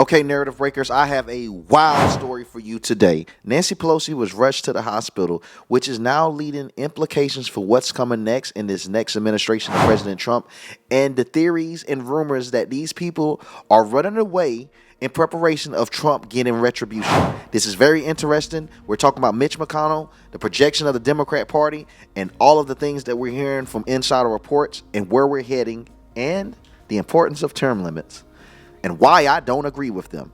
Okay, narrative breakers, I have a wild story for you today. Nancy Pelosi was rushed to the hospital, which is now leading implications for what's coming next in this next administration of President Trump, and the theories and rumors that these people are running away in preparation of Trump getting retribution. This is very interesting. We're talking about Mitch McConnell, the projection of the Democrat Party, and all of the things that we're hearing from insider reports and where we're heading, and the importance of term limits and why I don't agree with them.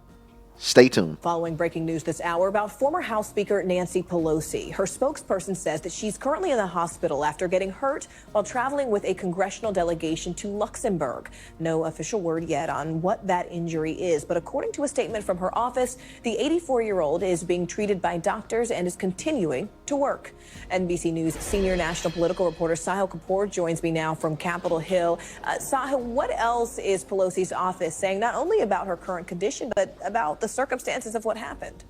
Stay tuned. Following breaking news this hour about former House Speaker Nancy Pelosi. Her spokesperson says that she's currently in the hospital after getting hurt while traveling with a congressional delegation to Luxembourg. No official word yet on what that injury is, but according to a statement from her office, the 84-year-old is being treated by doctors and is continuing to work. NBC News senior national political reporter Sahil Kapoor joins me now from Capitol Hill. Sahil, what else is Pelosi's office saying, not only about her current condition, but about the circumstances of what happened?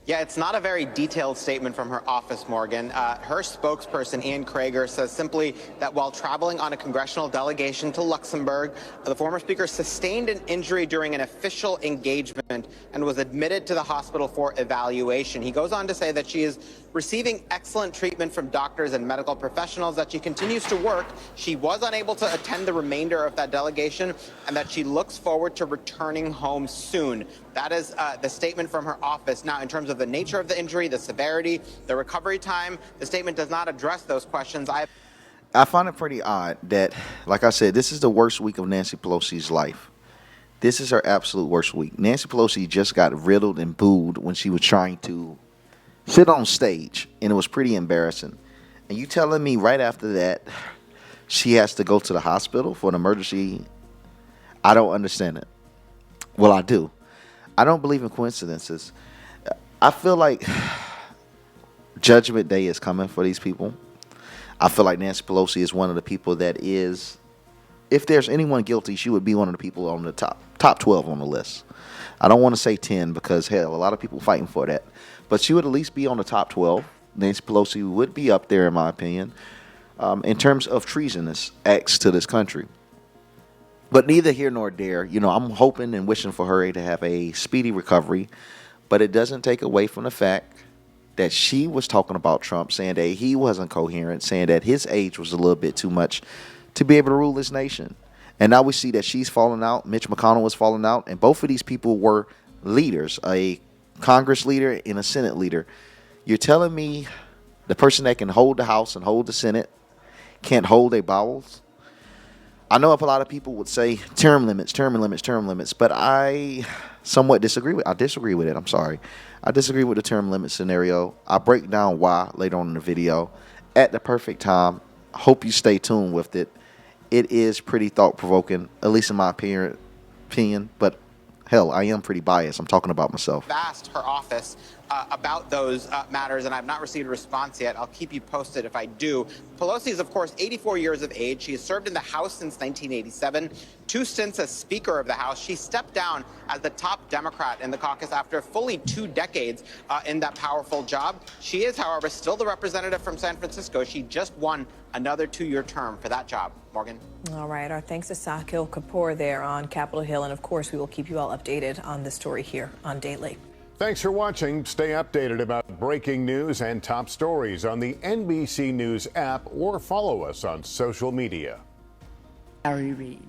Yeah, it's not a very detailed statement from her office, Morgan. Her spokesperson, Ian Krager, says simply that while traveling on a congressional delegation to Luxembourg, the former speaker sustained an injury during an official engagement and was admitted to the hospital for evaluation. He goes on to say that she is receiving excellent treatment from doctors and medical professionals, that she continues to work. She was unable to attend the remainder of that delegation, and that she looks forward to returning home soon. That is the statement from her office. Now, in terms of the nature of the injury, the severity, the recovery time, the statement does not address those questions. I find it pretty odd that, like I said, this is the worst week of Nancy Pelosi's life. This is her absolute worst week. Nancy Pelosi just got riddled and booed when she was trying to sit on stage, and it was pretty embarrassing. And you telling me right after that she has to go to the hospital for an emergency? I don't understand it. Well, I do. I don't believe in coincidences. I feel like Judgment Day is coming for these people. I feel like Nancy Pelosi is one of the people that is, if there's anyone guilty, she would be one of the people on the top 12 on the list. I don't want to say 10 because, hell, a lot of people fighting for that. But she would at least be on the top 12. Nancy Pelosi would be up there, in my opinion, in terms of treasonous acts to this country. But neither here nor there. You know, I'm hoping and wishing for her to have a speedy recovery. But it doesn't take away from the fact that she was talking about Trump, saying that he wasn't coherent, saying that his age was a little bit too much to be able to rule this nation. And now we see that she's falling out. Mitch McConnell was falling out. And both of these people were leaders, a Congress leader and a Senate leader. You're telling me the person that can hold the House and hold the Senate can't hold their bowels? I know if a lot of people would say term limits, but I somewhat disagree with it. I'm sorry. I disagree with the term limit scenario. I'll break down why later on in the video at the perfect time. Hope you stay tuned with it. It is pretty thought-provoking, at least in my opinion, but hell, I am pretty biased. I'm talking about myself. I've asked her office about those matters, and I've not received a response yet. I'll keep you posted if I do. Pelosi is, of course, 84 years of age. She has served in the House since 1987, 2 stints as Speaker of the House. She stepped down as the top Democrat in the caucus after fully 2 decades in that powerful job. She is, however, still the representative from San Francisco. She just won another 2-year term for that job. Morgan. All right. Our thanks to Sahil Kapoor there on Capitol Hill. And of course, we will keep you all updated on this story here on Daily. Thanks for watching. Stay updated about breaking news and top stories on the NBC News app or follow us on social media. Harry Reid.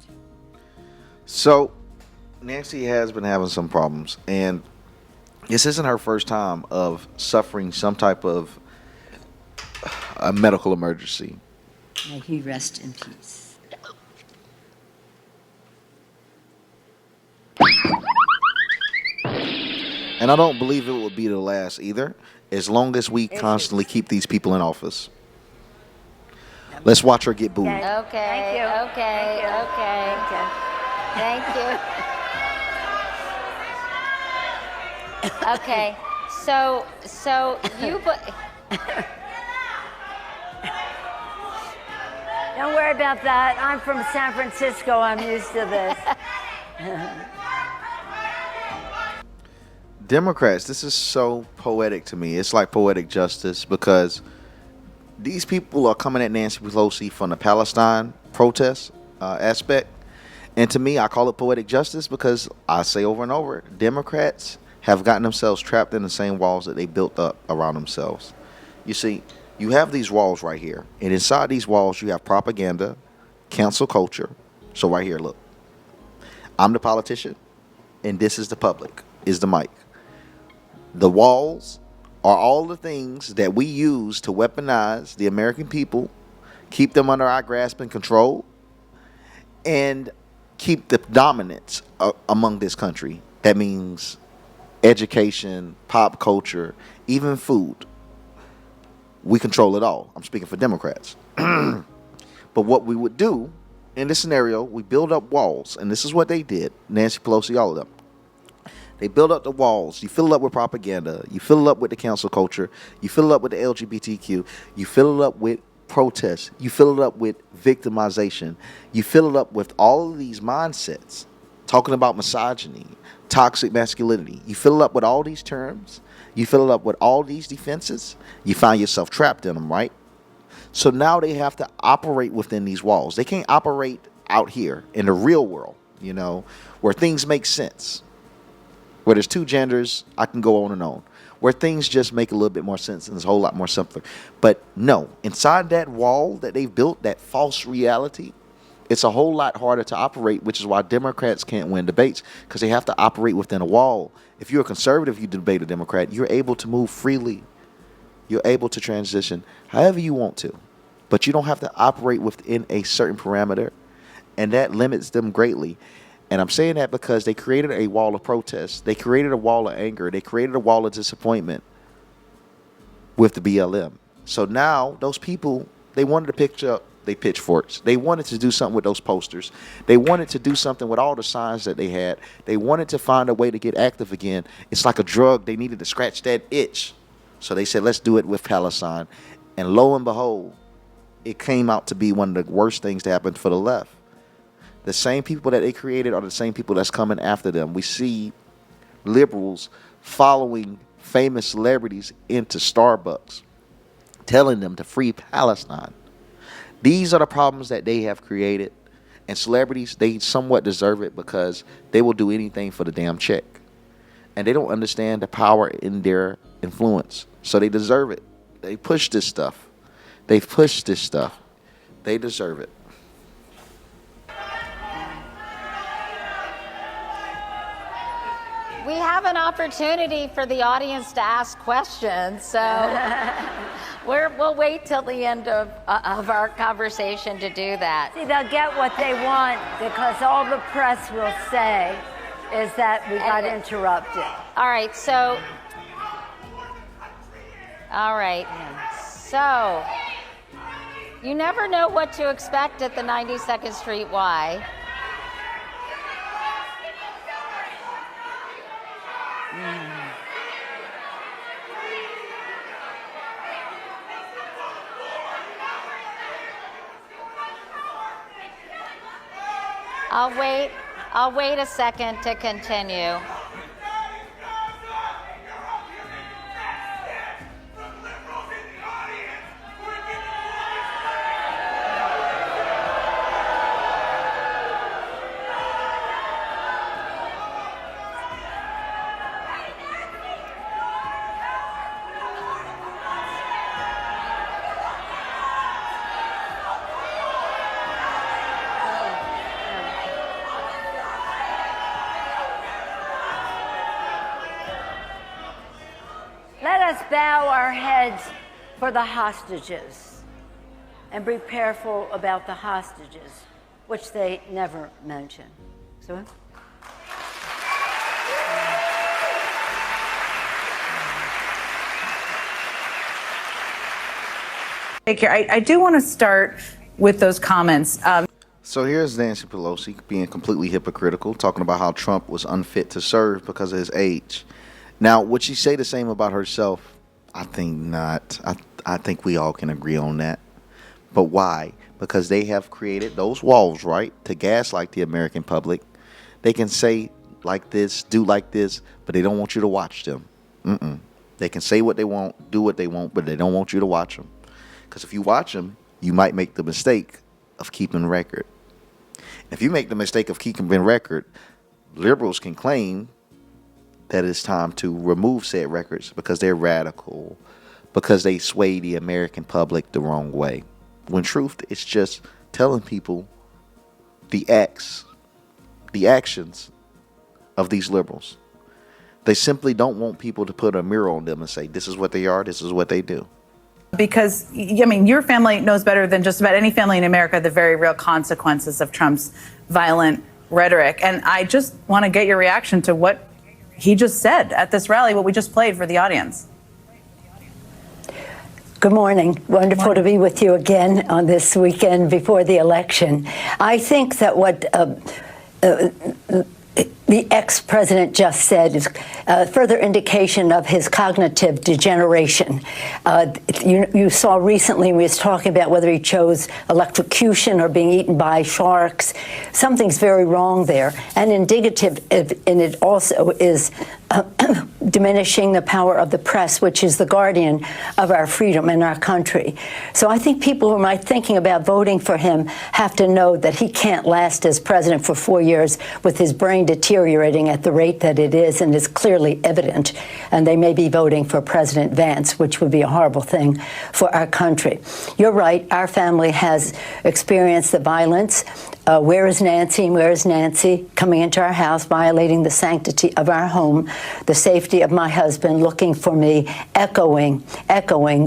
So, Nancy has been having some problems, and this isn't her first time of suffering some type of a medical emergency. May he rest in peace. And I don't believe it will be the last either, as long as we constantly keep these people in office. Let's watch her get booed. Okay. Okay, so you... Don't worry about that. I'm from San Francisco. I'm used to this. Democrats, this is so poetic to me. It's like poetic justice, because these people are coming at Nancy Pelosi from the Palestine protest aspect, And to me, I call it poetic justice because I say over and over, Democrats have gotten themselves trapped in the same walls that they built up around themselves. You see, you have these walls right here, and inside these walls, you have propaganda, cancel culture. So right here, look, I'm the politician, and this is the public, is the mic. The walls are all the things that we use to weaponize the American people, keep them under our grasp and control, and keep the dominance among this country. That means education, pop culture, even food. We control it all. I'm speaking for Democrats. But what we would do in this scenario, we build up walls, and this is what they did. Nancy Pelosi, all of them. They build up the walls. You fill it up with propaganda. You fill it up with the council culture. You fill it up with the LGBTQ. You fill it up with protests. You fill it up with victimization. You fill it up with all of these mindsets, talking about misogyny, toxic masculinity. You fill it up with all these terms. You fill it up with all these defenses. You find yourself trapped in them, right? So now they have to operate within these walls. They can't operate out here in the real world, you know, where things make sense. Where there's two genders, I can go on and on. Where things just make a little bit more sense and it's a whole lot more simpler. But no, inside that wall that they've built, that false reality, it's a whole lot harder to operate, which is why Democrats can't win debates, because they have to operate within a wall. If you're a conservative, you debate a Democrat, you're able to move freely. You're able to transition however you want to. But you don't have to operate within a certain parameter, and that limits them greatly. And I'm saying that because they created a wall of protest. They created a wall of anger. They created a wall of disappointment with the BLM. So now those people, they wanted to pick up their pitchforks. They wanted to do something with those posters. They wanted to do something with all the signs that they had. They wanted to find a way to get active again. It's like a drug. They needed to scratch that itch. So they said, let's do it with Palestine. And lo and behold, it came out to be one of the worst things to happen for the left. The same people that they created are the same people that's coming after them. We see liberals following famous celebrities into Starbucks, telling them to free Palestine. These are the problems that they have created. And celebrities, they somewhat deserve it because they will do anything for the damn check. And they don't understand the power in their influence. So they deserve it. They push this stuff. They've pushed this stuff. They deserve it. We have an opportunity for the audience to ask questions, so we'll wait till the end of our conversation to do that. See, they'll get what they want because all the press will say is that we got interrupted. All right, so you never know what to expect at the 92nd Street Y. I'll wait a second to continue. Let us bow our heads for the hostages and be prayerful about the hostages, which they never mention. So. Take care. I do want to start with those comments. So here's Nancy Pelosi being completely hypocritical, talking about how Trump was unfit to serve because of his age. Now, would she say the same about herself? I think not. I think we all can agree on that. But why? Because they have created those walls, right, to gaslight the American public. They can say like this, do like this, but they don't want you to watch them. They can say what they want, do what they want, but they don't want you to watch them. Because if you watch them, you might make the mistake of keeping record. If you make the mistake of keeping record, liberals can claim that it's time to remove said records because they're radical, because they sway the American public the wrong way. When truth, it's just telling people the actions of these liberals. They simply don't want people to put a mirror on them and say, this is what they are, this is what they do. Because, I mean, your family knows better than just about any family in America the very real consequences of Trump's violent rhetoric. And I just want to get your reaction to what he just said at this rally, what we just played for the audience. Good morning. Wonderful to be with you again on this weekend before the election. I think that what the ex-president just said is further indication of his cognitive degeneration. You saw recently we was talking about whether he chose electrocution or being eaten by sharks. Something's very wrong there. And indicative in it also is diminishing the power of the press, which is the guardian of our freedom in our country. So I think people who might thinking about voting for him have to know that he can't last as president for 4 years with his brain deteriorating at the rate that it is, and is clearly evident. And they may be voting for President Vance, which would be a horrible thing for our country. You're right. Our family has experienced the violence. Where is Nancy? Where is Nancy? Coming into our house, violating the sanctity of our home, the safety of my husband, looking for me, echoing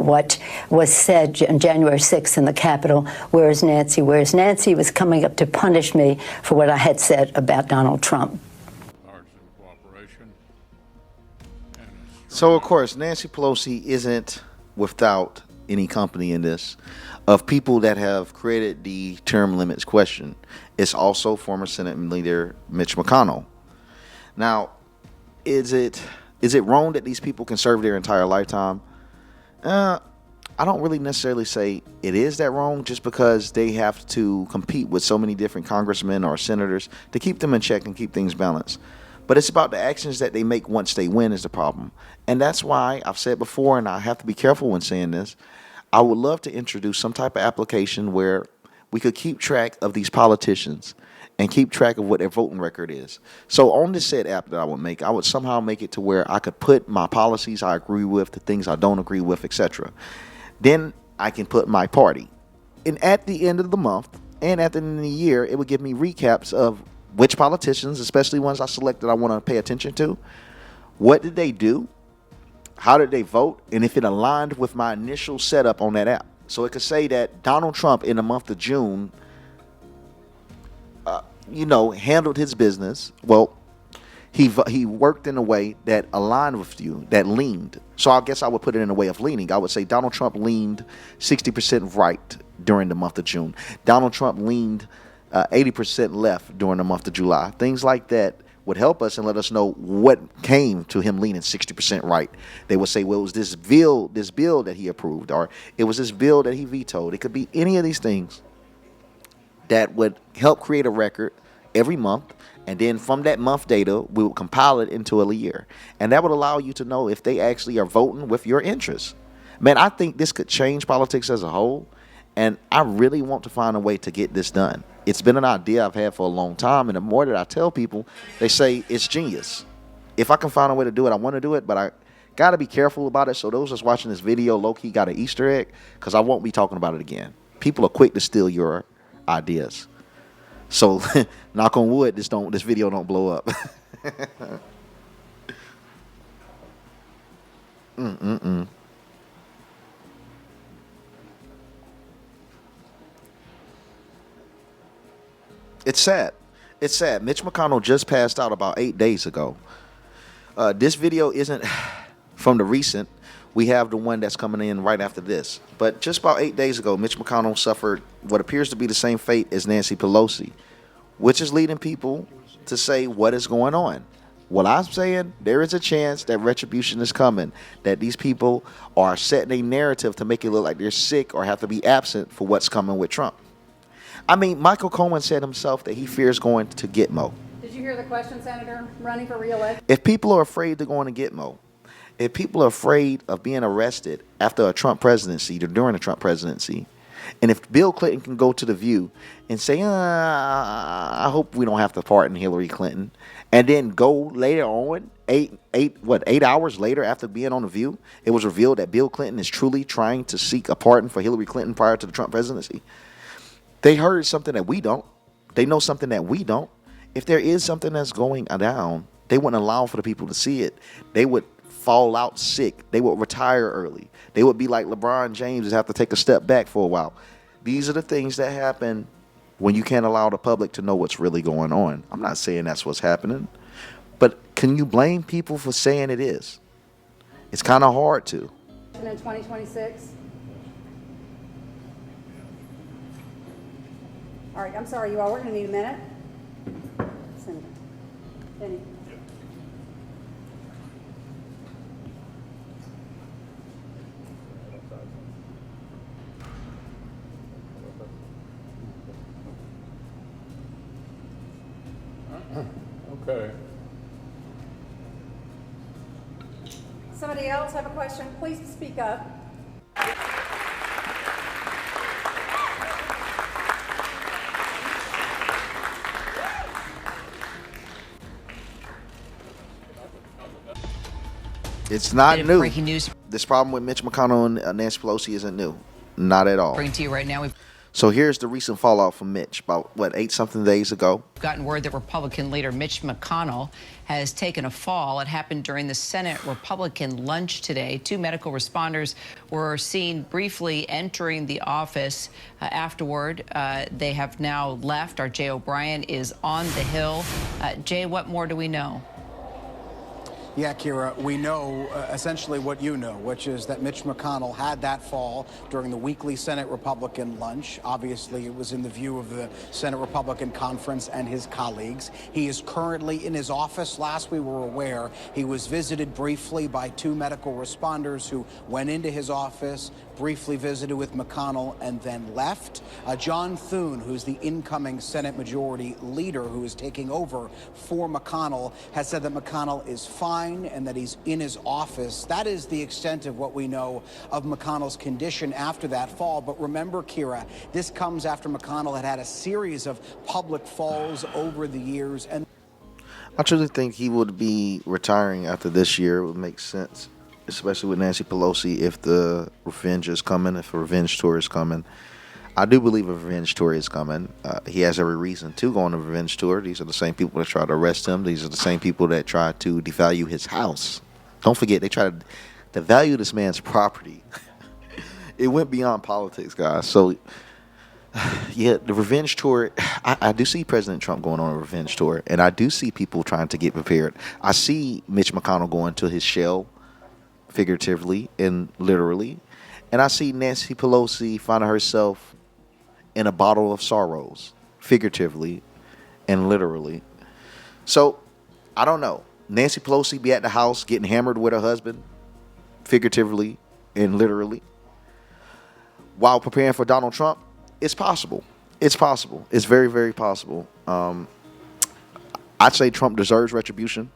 what was said on January 6th in the Capitol. Where is Nancy? Where is Nancy? He was coming up to punish me for what I had said about Donald Trump. So, of course, Nancy Pelosi isn't without any company in this of people that have created the term limits question. It's also former Senate leader Mitch McConnell. Now, is it wrong that these people can serve their entire lifetime? I don't really necessarily say it is that wrong, just because they have to compete with so many different congressmen or senators to keep them in check and keep things balanced. But it's about the actions that they make once they win is the problem. And that's why I've said before, and I have to be careful when saying this, I would love to introduce some type of application where we could keep track of these politicians and keep track of what their voting record is. So on this said app that I would somehow make it to where I could put my policies I agree with, the things I don't agree with, etc. Then I can put my party. And at the end of the month and at the end of the year, it would give me recaps of which politicians, especially ones I selected I want to pay attention to, what did they do, how did they vote, and if it aligned with my initial setup on that app. So it could say that Donald Trump in the month of June, handled his business. Well, he worked in a way that aligned with you, that leaned. So I guess I would put it in a way of leaning. I would say Donald Trump leaned 60% right during the month of June. Donald Trump leaned 80% left during the month of July. Things like that would help us and let us know what came to him leaning 60% right. They would say, well, it was this bill that he approved, or it was this bill that he vetoed. It could be any of these things that would help create a record every month. And then from that month data, we would compile it into a year. And that would allow you to know if they actually are voting with your interests. Man, I think this could change politics as a whole. And I really want to find a way to get this done. It's been an idea I've had for a long time, and the more that I tell people, they say it's genius. If I can find a way to do it, I want to do it, but I got to be careful about it. So those that's watching this video, low-key got an Easter egg, because I won't be talking about it again. People are quick to steal your ideas. So knock on wood, this video don't blow up. It's sad. It's sad. Mitch McConnell just passed out about 8 days ago. This video isn't from the recent. We have the one that's coming in right after this. But just about 8 days ago, Mitch McConnell suffered what appears to be the same fate as Nancy Pelosi, which is leading people to say, what is going on? Well, I'm saying there is a chance that retribution is coming, that these people are setting a narrative to make it look like they're sick or have to be absent for what's coming with Trump. I mean, Michael Cohen said himself that he fears going to Gitmo. Did you hear the question, Senator, running for re-election? If people are afraid to go into Gitmo, if people are afraid of being arrested after a Trump presidency or during a Trump presidency, And if Bill Clinton can go to The View and say, I hope we don't have to pardon Hillary Clinton, and then go later on, 8 hours later after being on The View, it was revealed that Bill Clinton is truly trying to seek a pardon for Hillary Clinton prior to the Trump presidency. They heard something that we don't. They know something that we don't. If there is something that's going down, they wouldn't allow for the people to see it. They would fall out sick. They would retire early. They would be like LeBron James and have to take a step back for a while. These are the things that happen when you can't allow the public to know what's really going on. I'm not saying that's what's happening, but can you blame people for saying it is? It's kind of hard to. In 2026. All right, I'm sorry, you all. We're going to need a minute. Senator. Penny. Okay. Somebody else have a question? Please speak up. It's not new. Breaking news. This problem with Mitch McConnell and Nancy Pelosi isn't new. Not at all. Bring to you right now. So here's the recent fallout from Mitch about, 8-something days ago. Gotten word that Republican leader Mitch McConnell has taken a fall. It happened during the Senate Republican lunch today. 2 medical responders were seen briefly entering the office. Afterward, they have now left. Our Jay O'Brien is on the Hill. Jay, what more do we know? Yeah, Kira, we know essentially what you know, which is that Mitch McConnell had that fall during the weekly Senate Republican lunch. Obviously, it was in the view of the Senate Republican Conference and his colleagues. He is currently in his office. Last we were aware, he was visited briefly by 2 medical responders who went into his office, briefly visited with McConnell, and then left. John Thune, who's the incoming Senate Majority Leader who is taking over for McConnell, has said that McConnell is fine and that he's in his office. That is the extent of what we know of McConnell's condition after that fall. But remember, Kira, this comes after McConnell had a series of public falls over the years. And I truly think he would be retiring after this year. It would make sense, especially with Nancy Pelosi, if the revenge is coming, if a revenge tour is coming. I do believe a revenge tour is coming. He has every reason to go on a revenge tour. These are the same people that try to arrest him. These are the same people that try to devalue his house. Don't forget, they try to devalue this man's property. It went beyond politics, guys. So, yeah, the revenge tour, I do see President Trump going on a revenge tour, and I do see people trying to get prepared. I see Mitch McConnell going to his shell, figuratively and literally, and I see Nancy Pelosi finding herself in a bottle of sorrows, figuratively and literally. So, I don't know. Nancy Pelosi be at the house getting hammered with her husband, figuratively and literally, while preparing for Donald Trump. It's possible. It's possible. It's very, very possible. I'd say Trump deserves retribution.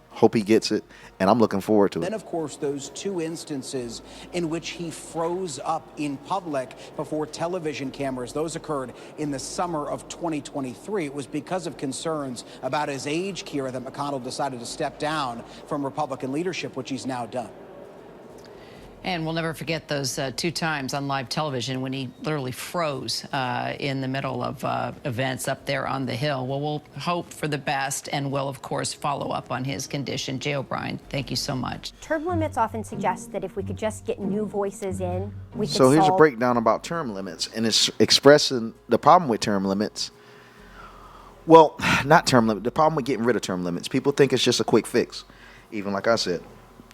Hope he gets it, and I'm looking forward to it. then, of course, those 2 instances in which he froze up in public before television cameras, those occurred in the summer of 2023. It was because of concerns about his age, Kira, that McConnell decided to step down from Republican leadership, which he's now done. And we'll never forget those 2 times on live television when he literally froze in the middle of events up there on the Hill. Well, we'll hope for the best, and we'll, of course, follow up on his condition. Jay O'Brien, thank you so much. Term limits often suggest that if we could just get new voices in, we could So here's a solve- breakdown about term limits, and it's expressing the problem with term limits. Well, not term limit. The problem with getting rid of term limits. People think it's just a quick fix. Even like I said,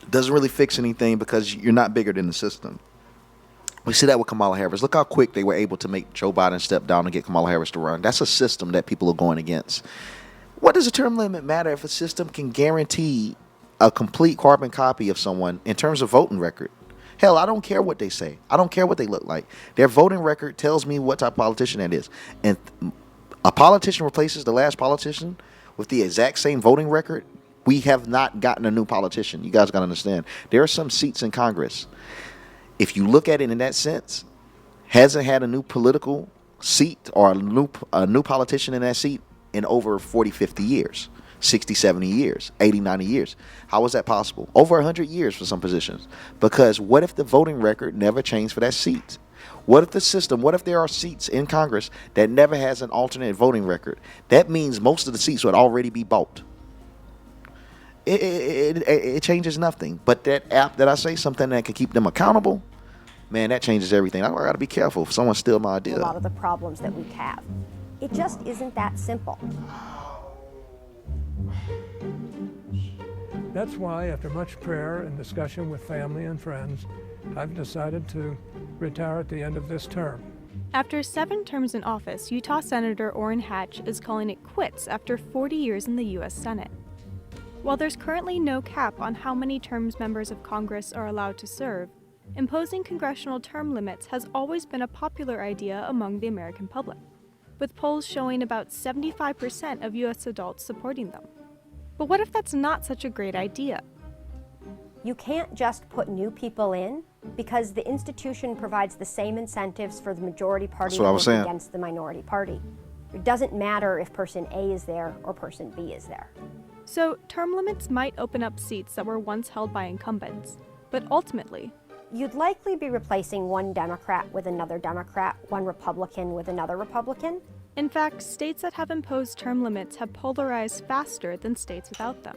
doesn't really fix anything because you're not bigger than the system. We see that with Kamala Harris. Look how quick they were able to make Joe Biden step down and get Kamala Harris to run. That's a system that people are going against. What does a term limit matter if a system can guarantee a complete carbon copy of someone in terms of voting record? Hell, I don't care what they say. I don't care what they look like. Their voting record tells me what type of politician that is. And a politician replaces the last politician with the exact same voting record. We have not gotten a new politician. You guys got to understand. There are some seats in Congress. If you look at it in that sense, hasn't had a new political seat or a new politician in that seat in over 40, 50 years, 60, 70 years, 80, 90 years. How is that possible? Over 100 years for some positions. Because what if the voting record never changed for that seat? What if there are seats in Congress that never has an alternate voting record? That means most of the seats would already be bought. It changes nothing. But that app that I say, something that can keep them accountable, man, that changes everything. I got to be careful if someone steals my idea. A lot of the problems that we have. It just isn't that simple. That's why, after much prayer and discussion with family and friends, I've decided to retire at the end of this term. After 7 terms in office, Utah Senator Orrin Hatch is calling it quits after 40 years in the U.S. Senate. While there's currently no cap on how many terms members of Congress are allowed to serve, imposing congressional term limits has always been a popular idea among the American public, with polls showing about 75% of U.S. adults supporting them. But what if that's not such a great idea? You can't just put new people in because the institution provides the same incentives for the majority party against the minority party. It doesn't matter if person A is there or person B is there. So term limits might open up seats that were once held by incumbents, but ultimately, you'd likely be replacing one Democrat with another Democrat, one Republican with another Republican. In fact, states that have imposed term limits have polarized faster than states without them.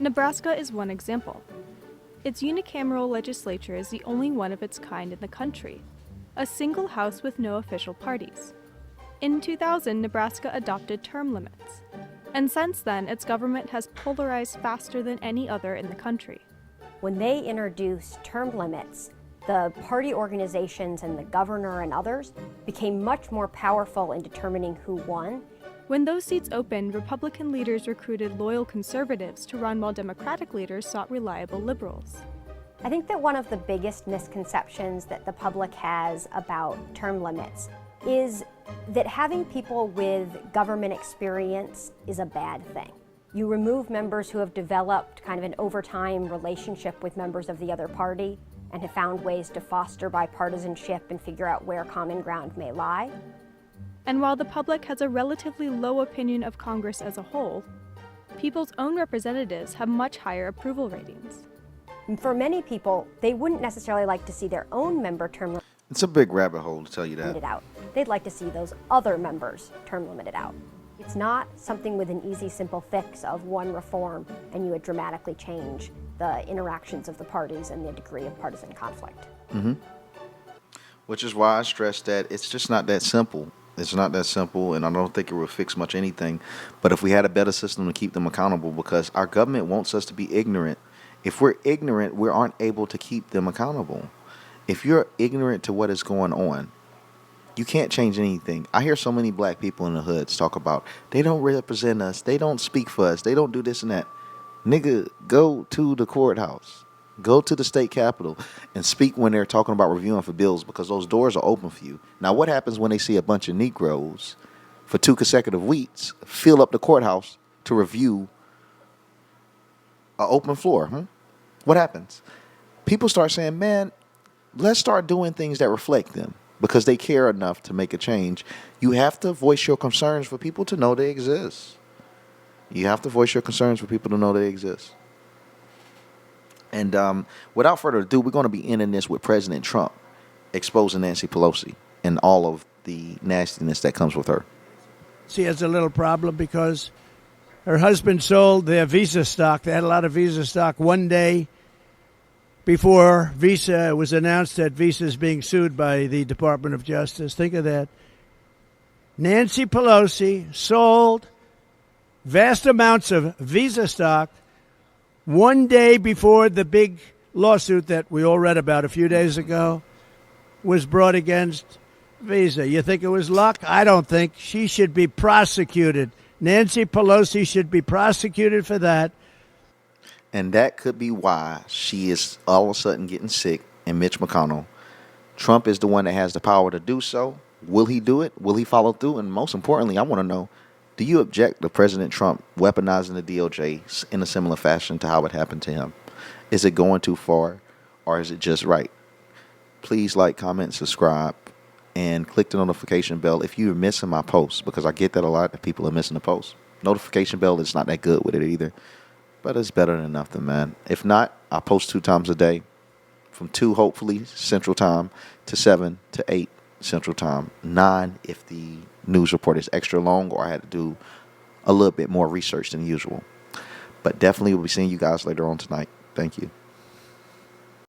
Nebraska is one example. Its unicameral legislature is the only one of its kind in the country, a single house with no official parties. In 2000, Nebraska adopted term limits, and since then, its government has polarized faster than any other in the country. When they introduced term limits, the party organizations and the governor and others became much more powerful in determining who won. When those seats opened, Republican leaders recruited loyal conservatives to run while Democratic leaders sought reliable liberals. I think that one of the biggest misconceptions that the public has about term limits is that having people with government experience is a bad thing. You remove members who have developed kind of an overtime relationship with members of the other party and have found ways to foster bipartisanship and figure out where common ground may lie. And while the public has a relatively low opinion of Congress as a whole, people's own representatives have much higher approval ratings. And for many people, they wouldn't necessarily like to see their own member term It's a big rabbit hole to tell you that. limited out. They'd like to see those other members term limited out. It's not something with an easy, simple fix of one reform and you would dramatically change the interactions of the parties and the degree of partisan conflict. Which is why I stress that it's just not that simple. It's not that simple, and I don't think it will fix much anything. But if we had a better system to keep them accountable, because our government wants us to be ignorant. If we're ignorant, we aren't able to keep them accountable. If you're ignorant to what is going on, you can't change anything. I hear so many black people in the hoods talk about, they don't represent us, they don't speak for us, they don't do this and that. Nigga, go to the courthouse. Go to the state capitol and speak when they're talking about reviewing for bills, because those doors are open for you. Now, what happens when they see a bunch of Negroes for 2 consecutive weeks fill up the courthouse to review an open floor? What happens? People start saying, man, let's start doing things that reflect them because they care enough to make a change. You have to voice your concerns for people to know they exist. You have to voice your concerns for people to know they exist. And without further ado, we're going to be ending this with President Trump exposing Nancy Pelosi and all of the nastiness that comes with her. She has a little problem because her husband sold their Visa stock. They had a lot of Visa stock one day before Visa was announced that Visa is being sued by the Department of Justice. Think of that. Nancy Pelosi sold vast amounts of Visa stock one day before the big lawsuit that we all read about a few days ago was brought against Visa. You think it was luck? I don't think. She should be prosecuted. Nancy Pelosi should be prosecuted for that. And that could be why she is all of a sudden getting sick, and Mitch McConnell. Trump is the one that has the power to do so. Will he do it? Will he follow through? And most importantly, I want to know, do you object to President Trump weaponizing the DOJ in a similar fashion to how it happened to him? Is it going too far, or is it just right? Please like, comment, subscribe. and click the notification bell if you're missing my posts, because I get that a lot, that people are missing the posts. Notification bell is not that good with it either, but it's better than nothing, man. If not, I post 2 times a day, from 2 hopefully Central Time to 7 to 8 Central Time, 9 if the news report is extra long or I had to do a little bit more research than usual. But definitely we'll be seeing you guys later on tonight. Thank you.